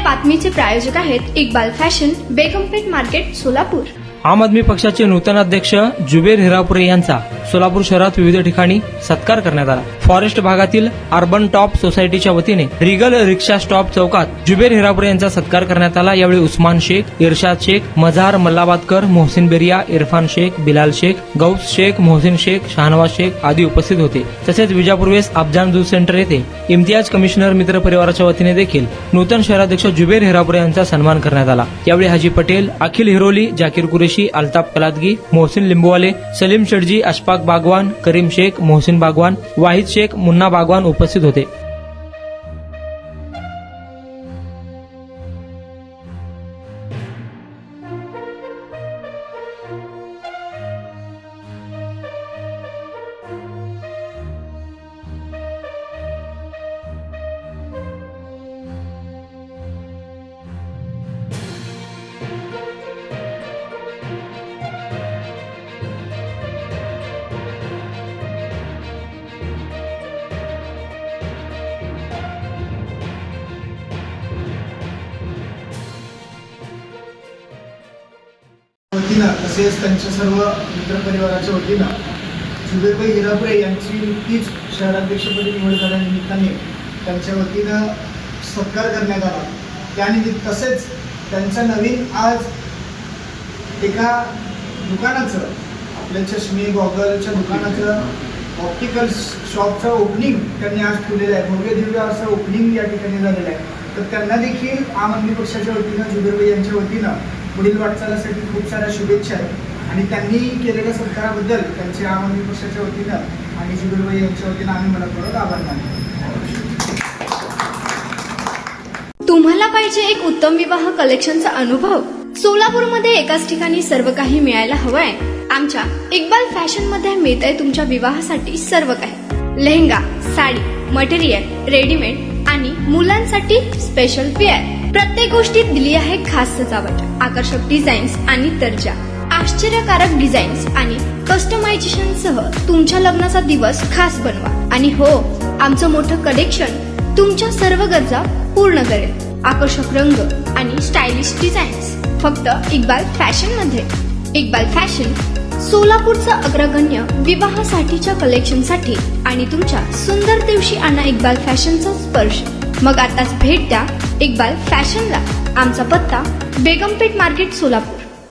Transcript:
बातमीचे प्रायोजक आहेत Iqbal fashion, बेगमपेठ market, Solapur. आम आदमी पक्षाचे नूतन अध्यक्ष जुबेर हिरापुरे यांचा सोलापूर शहरात विविध ठिकाणी सत्कार करण्यात आला। फॉरेस्ट भागातील अर्बन टॉप सोसायटीच्या वतीने रिगल रिक्षा स्टॉप चौकात जुबेर हिरापुरे यांचा सत्कार करण्यात आला। यावेळी उस्मान शेख, इरशाद शेख, मझार मल्लाबादकर, मोहसिन बेरिया, इरफान शेख, बिलाल शेख, गौस शेख, मोहसिन शेख, शाहनवाज शेख आदी उपस्थित होते। तसेच विजापूर वेस्ट अफजान दूध सेंटर येथे इम्तियाज कमिशनर मित्र परिवाराच्या वतीने देखील नूतन शहराध्यक्ष जुबेर हिरापुरे यांचा सन्मान करण्यात आला। यावेळी हाजी पटेल, अखिल हिरोली, जाकीर कुरेशी, अल्ताफ कलादगी, मोहसिन लिंबूवाले, सलीम शेडजी, अशफाक बागवान, करीम शेख, मोहसिन बागवान, वाहिद शेख, मुन्ना बागवान उपस्थित होते। वतीनं तसेच त्यांच्या सर्व मित्रपरिवाराच्या वतीनं जुबेरभाई हिरापुरे यांची नुकतीच शहराध्यक्षपदी निवड झाल्यानिमित्ताने त्यांच्या वतीनं सत्कार करण्यात आला। त्यानिमित्त तसेच त्यांच्या नवीन आज एका दुकानाचं, आपल्या चष्मे गॉगलच्या दुकानाचं ऑप्टिकल शॉपचं ओपनिंग त्यांनी आज ठेवलेलं आहे। भव्य दिव्य असं ओपनिंग या ठिकाणी झालेलं आहे। तर त्यांना देखील आम आदमी पक्षाच्या वतीनं जुबेरभाई यांच्या वतीनं पुढील वाटचालीसाठी खूप साऱ्या शुभेच्छा आहेत आणि त्यांनी केलेल्या सत्काराबद्दल त्यांचे आम आदमी पक्षाच्या वतीनं आणि जुबेरभाई यांच्या वतीनं आम्ही मनपूर्वक आभार मानतो। तुम्हाला पाहिजे एक उत्तम विवाह कलेक्शनचा अनुभव? सोलापूरमध्ये एकाच ठिकाणी सर्व काही मिळायला हवंय? आमच्या इक्बाल फॅशन मध्ये मिळतंय तुमच्या विवाहासाठी सर्व काही। लेहंगा, साडी, मटेरियल, रेडीमेड आणि मुलांसाठी स्पेशल वेअर, प्रत्येक गोष्टीत दिली आहे खास सजावट, आकर्षक डिझाईन्स आणि दर्जा, आश्चर्यकारक डिझाईन्स आणि कस्टमायझेशन सह तुमच्या लग्नाचा दिवस खास बनवा। आणि हो, आमचं मोठं कलेक्शन तुमच्या सर्व गरजा पूर्ण करेल। आकर्षक रंग आणि स्टायलिश डिझाईन्स फक्त इक्बाल फॅशन मध्ये। इक्बाल फॅशन सोलापूरचं अग्रगण्य विवाहासाठीच्या कलेक्शनसाठी आणि तुमच्या सुंदर दिवशी आणा इक्बाल फॅशनचा स्पर्श। मग आताच भेट द्या इक्बाल फॅशनला। आमचा पत्ता बेगमपेठ मार्केट, सोलापूर।